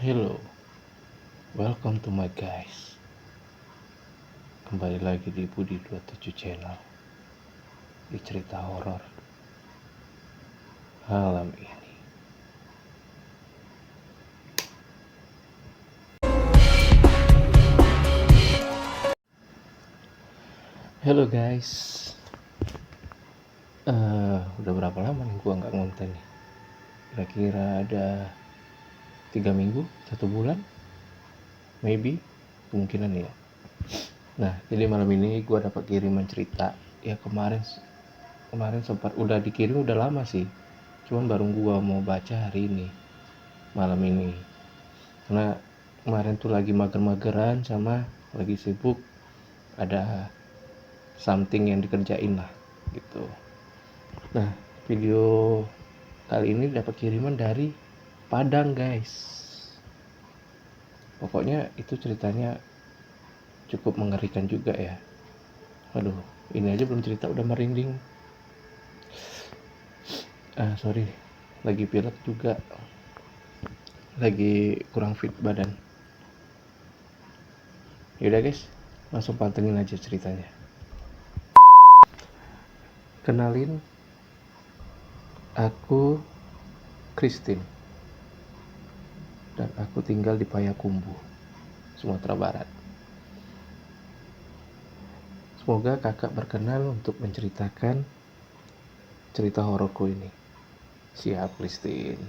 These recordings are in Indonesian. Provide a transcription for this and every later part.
Hello, welcome to my guys. Kembali lagi di Budi 27 Channel di cerita horor malam ini. Hello guys. Udah berapa lama nih gua nggak ngonten nih? Kira-kira ada 3 minggu, 1 bulan, maybe, kemungkinan ya. Nah, jadi malam ini gua dapat kiriman cerita. Ya kemarin sempat udah dikirim udah lama sih. Cuman baru gua mau baca hari ini, malam ini. Karena kemarin tuh lagi mager-mageran sama lagi sibuk, ada something yang dikerjain lah gitu. Nah, video kali ini dapat kiriman dari Padang guys. Pokoknya itu ceritanya cukup mengerikan juga ya. Aduh, ini aja belum cerita udah merinding. Sorry, lagi pilek juga, lagi kurang fit badan. Yaudah guys, langsung pantengin aja ceritanya. Kenalin, aku Christine dan aku tinggal di Payakumbuh, Sumatera Barat. Semoga kakak berkenan untuk menceritakan cerita hororku ini. Siap, Christine.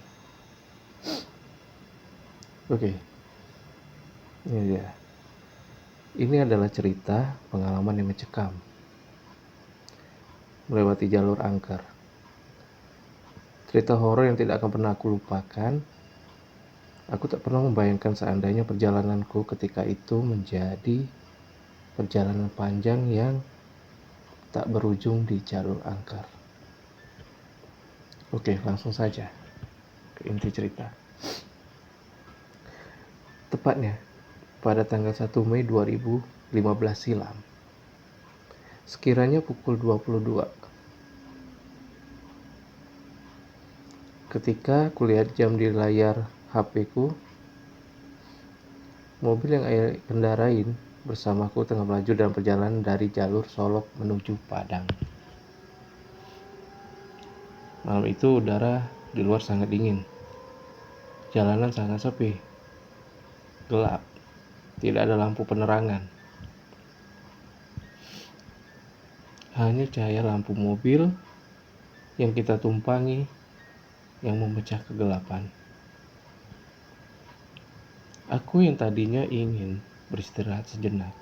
Oke, ini dia. Ini adalah cerita pengalaman yang mencekam melewati jalur angker. Cerita horor yang tidak akan pernah aku lupakan. Aku tak pernah membayangkan seandainya perjalananku ketika itu menjadi perjalanan panjang yang tak berujung di jalur angker. Oke, langsung saja ke inti cerita. Tepatnya pada tanggal 1 Mei 2015 silam, sekiranya pukul 22, ketika kulihat jam di layar HP-ku, mobil yang saya kendarain bersamaku tengah melaju dalam perjalanan dari jalur Solok menuju Padang. Malam itu udara di luar sangat dingin. Jalanan sangat sepi, gelap, tidak ada lampu penerangan. Hanya cahaya lampu mobil yang kita tumpangi yang memecah kegelapan. Aku yang tadinya ingin beristirahat sejenak,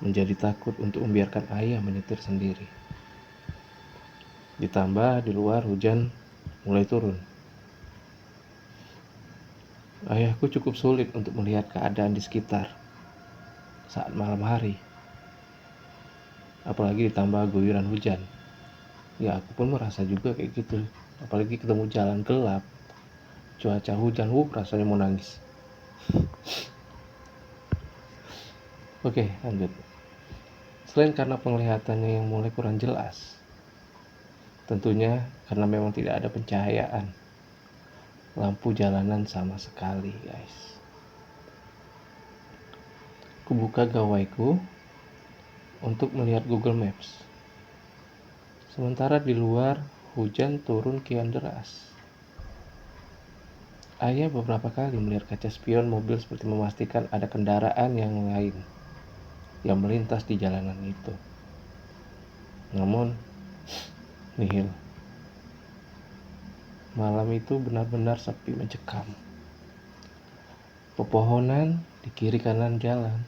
menjadi takut untuk membiarkan ayah menyetir sendiri. Ditambah di luar hujan mulai turun. Ayahku cukup sulit untuk melihat keadaan di sekitar saat malam hari. Apalagi ditambah guyuran hujan. Ya aku pun merasa juga kayak gitu. Apalagi ketemu jalan gelap, cuaca hujan, rasanya mau nangis. Oke, lanjut. Selain karena penglihatannya yang mulai kurang jelas, tentunya karena memang tidak ada pencahayaan lampu jalanan sama sekali, guys. Kubuka gawaiku untuk melihat Google Maps. Sementara di luar hujan turun kian deras. Ayah beberapa kali melihat kaca spion mobil seperti memastikan ada kendaraan yang lain yang melintas di jalanan itu. Namun, nihil. Malam itu benar-benar sepi mencekam. Pepohonan di kiri kanan jalan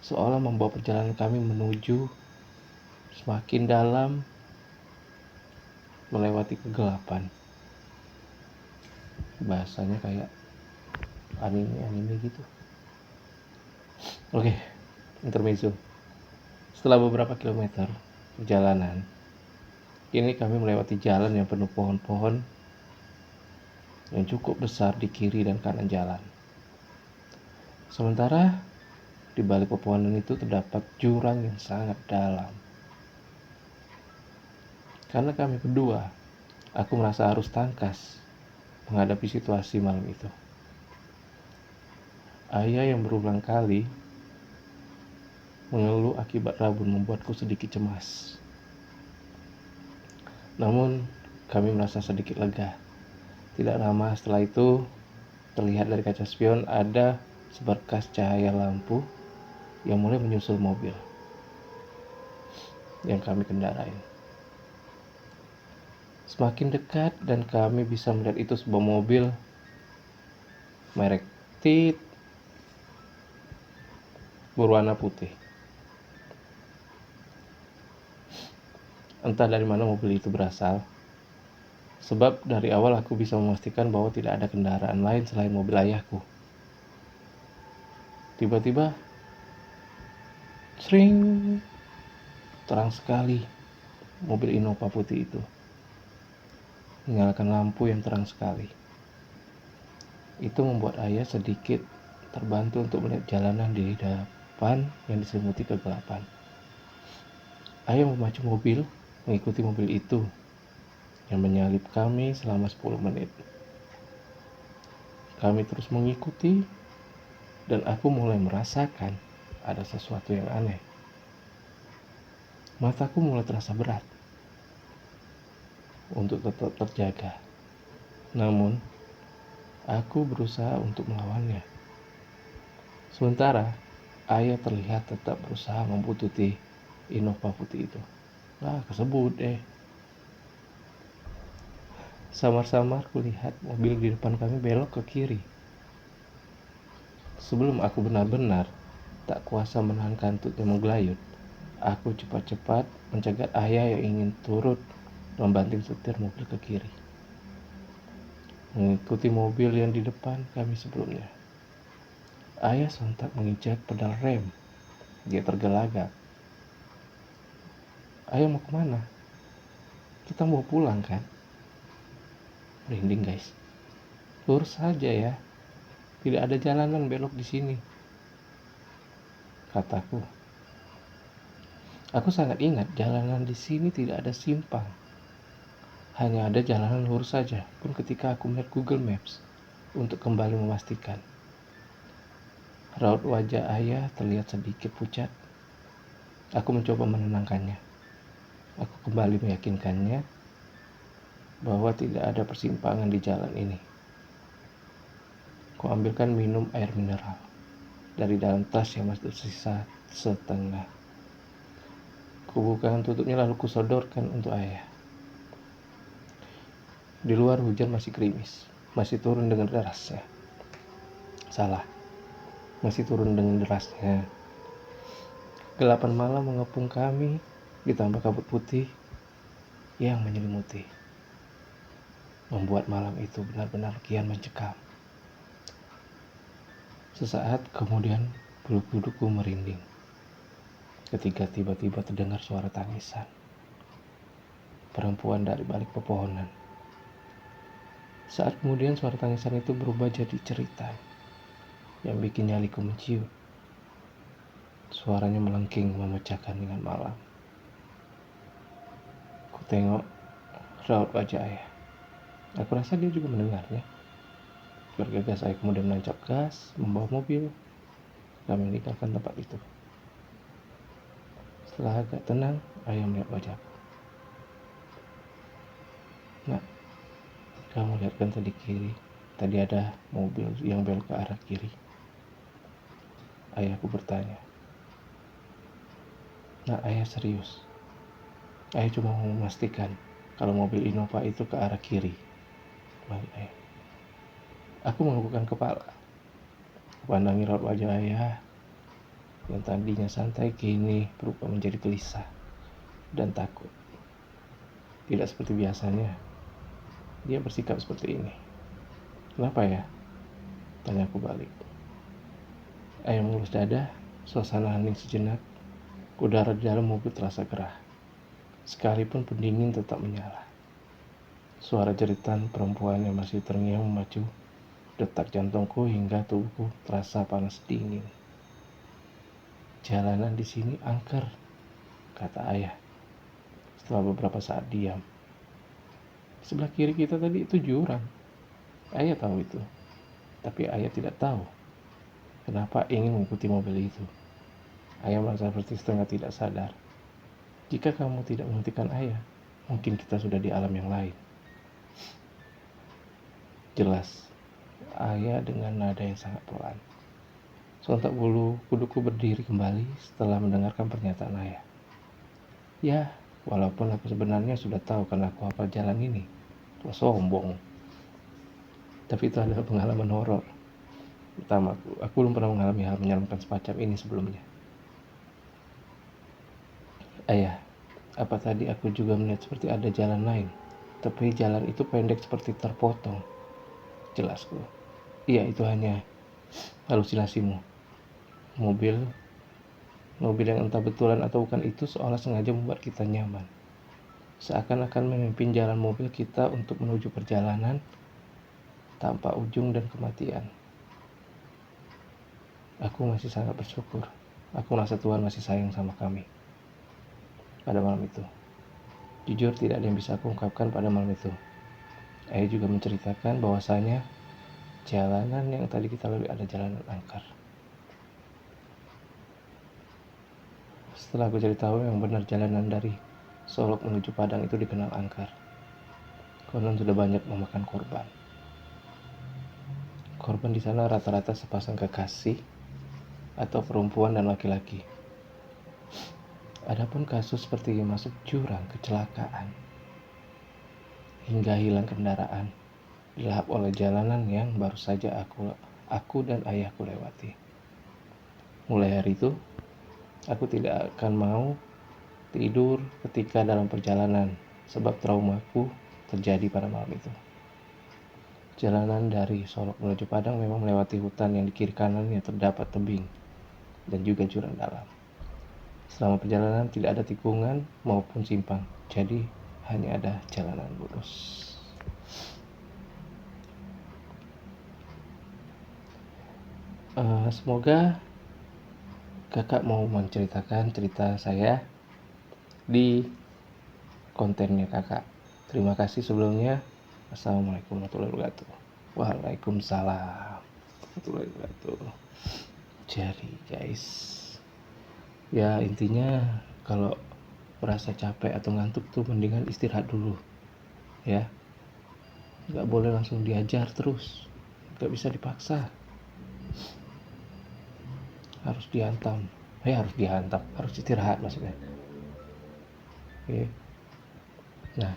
seolah membawa perjalanan kami menuju semakin dalam melewati kegelapan. Bahasanya kayak anime gitu. Oke, intermezzo. Setelah beberapa kilometer perjalanan, kini kami melewati jalan yang penuh pohon-pohon yang cukup besar di kiri dan kanan jalan. Sementara di balik pepohonan itu terdapat jurang yang sangat dalam. Karena kami berdua, aku merasa harus tangkas menghadapi situasi malam itu. Ayah yang berulang kali mengeluh akibat rabun membuatku sedikit cemas. Namun, kami merasa sedikit lega. Tidak lama setelah itu, terlihat dari kaca spion ada seberkas cahaya lampu yang mulai menyusul mobil yang kami kendarai. Semakin dekat dan kami bisa melihat itu sebuah mobil merek Tit berwarna putih. Entah dari mana mobil itu berasal, sebab dari awal aku bisa memastikan bahwa tidak ada kendaraan lain selain mobil ayahku. Tiba-tiba, sering, terang sekali mobil Innova putih itu menyalakan lampu yang terang sekali. Itu membuat ayah sedikit terbantu untuk melihat jalanan di depan yang diselimuti kegelapan. Ayah memacu mobil, mengikuti mobil itu yang menyalip kami selama 10 menit. Kami terus mengikuti dan aku mulai merasakan ada sesuatu yang aneh. Mataku mulai terasa berat untuk tetap terjaga. Namun, aku berusaha untuk melawannya. Sementara, ayah terlihat tetap berusaha membuntuti Innova putih itu. Kesebut deh. Samar-samar kulihat mobil di depan kami belok ke kiri. Sebelum aku benar-benar tak kuasa menahan kantut yang menggelayut, aku cepat-cepat mencegat ayah yang ingin turut membanting setir mobil ke kiri, mengikuti mobil yang di depan kami sebelumnya. Ayah sontak menginjak pedal rem. Dia tergelagak. Ayah mau kemana? Kita mau pulang kan? Merinding guys. Lurus saja ya. Tidak ada jalanan belok di sini, kataku. Aku sangat ingat jalanan di sini tidak ada simpang. Hanya ada jalanan lurus saja, pun ketika aku melihat Google Maps untuk kembali memastikan. Raut wajah ayah terlihat sedikit pucat. Aku mencoba menenangkannya. Aku kembali meyakinkannya bahwa tidak ada persimpangan di jalan ini. Ku ambilkan minum air mineral dari dalam tas yang masih tersisa setengah. Ku bukakan tutupnya lalu kusodorkan untuk ayah. Di luar hujan masih gerimis, masih turun dengan derasnya. Masih turun dengan derasnya. Gelapan malam mengepung kami, ditambah kabut putih yang menyelimuti, membuat malam itu benar-benar kian mencekam. Sesaat kemudian bulu kuduku merinding ketika tiba-tiba terdengar suara tangisan perempuan dari balik pepohonan. Saat kemudian suara tangisan itu berubah jadi cerita yang bikin nyaliku menciut. Suaranya melengking memecahkan dengan malam. Ku tengok raut wajah ayah. Aku rasa dia juga mendengarnya. Bergegas saya kemudian menancap gas, membawa mobil. Kami meninggalkan tempat itu. Setelah agak tenang, ayah melihat wajahku. Nak, kamu lihat kan tadi kiri? Tadi ada mobil yang belok ke arah kiri. Ayahku bertanya. Nah, ayah serius. Ayah cuma mau memastikan kalau mobil Innova itu ke arah kiri. Balik ayah. Aku menganggukkan kepala. Pandangi raut wajah ayah yang tadinya santai kini berubah menjadi gelisah dan takut. Tidak seperti biasanya. Dia bersikap seperti ini. Kenapa ya? Tanya aku balik. Ayah mengelus dada, suasana hening sejenak. Udara di dalam mobil terasa gerah. Sekalipun pendingin tetap menyala. Suara jeritan perempuan yang masih terngiang memacu detak jantungku hingga tubuhku terasa panas dingin. Jalanan di sini angker, kata ayah. Setelah beberapa saat diam. Sebelah kiri kita tadi itu jurang. Ayah tahu itu. Tapi ayah tidak tahu kenapa ingin mengikuti mobil itu. Ayah merasa seperti setengah tidak sadar. Jika kamu tidak menghentikan ayah, mungkin kita sudah di alam yang lain. Jelas, ayah dengan nada yang sangat pelan. Sontak bulu kuduku berdiri kembali setelah mendengarkan pernyataan ayah. Ya, walaupun aku sebenarnya sudah tahu karena aku hafal jalan ini. Tua sombong. Tapi itu adalah pengalaman horor. Pertama, aku belum pernah mengalami hal menyeramkan semacam ini sebelumnya. Ayah, apa tadi aku juga melihat seperti ada jalan lain? Tapi jalan itu pendek seperti terpotong. Jelasku. Iya, itu hanya halusinasimu. Mobil yang entah betulan atau bukan itu seolah sengaja membuat kita nyaman. Seakan-akan memimpin jalan mobil kita untuk menuju perjalanan tanpa ujung dan kematian. Aku masih sangat bersyukur. Aku merasa Tuhan masih sayang sama kami pada malam itu. Jujur tidak ada yang bisa aku ungkapkan pada malam itu. Ayah juga menceritakan bahwasanya jalanan yang tadi kita lalui ada jalanan angker. Setelah aku cari tahu yang benar jalanan dari Solok menuju Padang itu dikenal angker. Konon sudah banyak memakan korban. Korban di sana rata-rata sepasang kekasih atau perempuan dan laki-laki. Adapun kasus seperti masuk jurang, kecelakaan, hingga hilang kendaraan, dilahap oleh jalanan yang baru saja aku dan ayahku lewati. Mulai hari itu, aku tidak akan mau tidur ketika dalam perjalanan, sebab traumaku terjadi pada malam itu. Jalanan dari Solok menuju Padang memang melewati hutan yang di kiri kanannya terdapat tebing dan juga jurang dalam. Selama perjalanan tidak ada tikungan maupun simpang, jadi hanya ada jalanan lurus. Semoga kakak mau menceritakan cerita saya di kontennya kakak. Terima kasih sebelumnya. Assalamualaikum warahmatullahi wabarakatuh. Waalaikumsalam warahmatullahi wabarakatuh. Jadi guys, ya intinya kalau merasa capek atau ngantuk tuh mendingan istirahat dulu ya. Nggak boleh langsung diajar terus, nggak bisa dipaksa, harus dihantam. Harus istirahat maksudnya. Oke. Nah,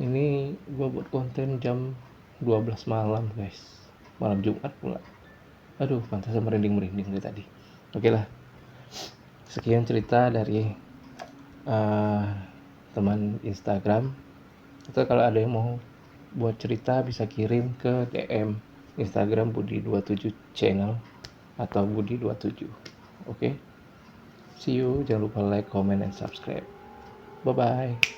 ini gua buat konten jam 12 malam guys, malam Jumat pula. Aduh, pantasnya merinding dari tadi. Oke lah, sekian cerita dari teman Instagram. Atau kalau ada yang mau buat cerita bisa kirim ke DM Instagram Budi27 channel atau Budi27. Oke. See you, jangan lupa like, comment, and subscribe. Bye bye.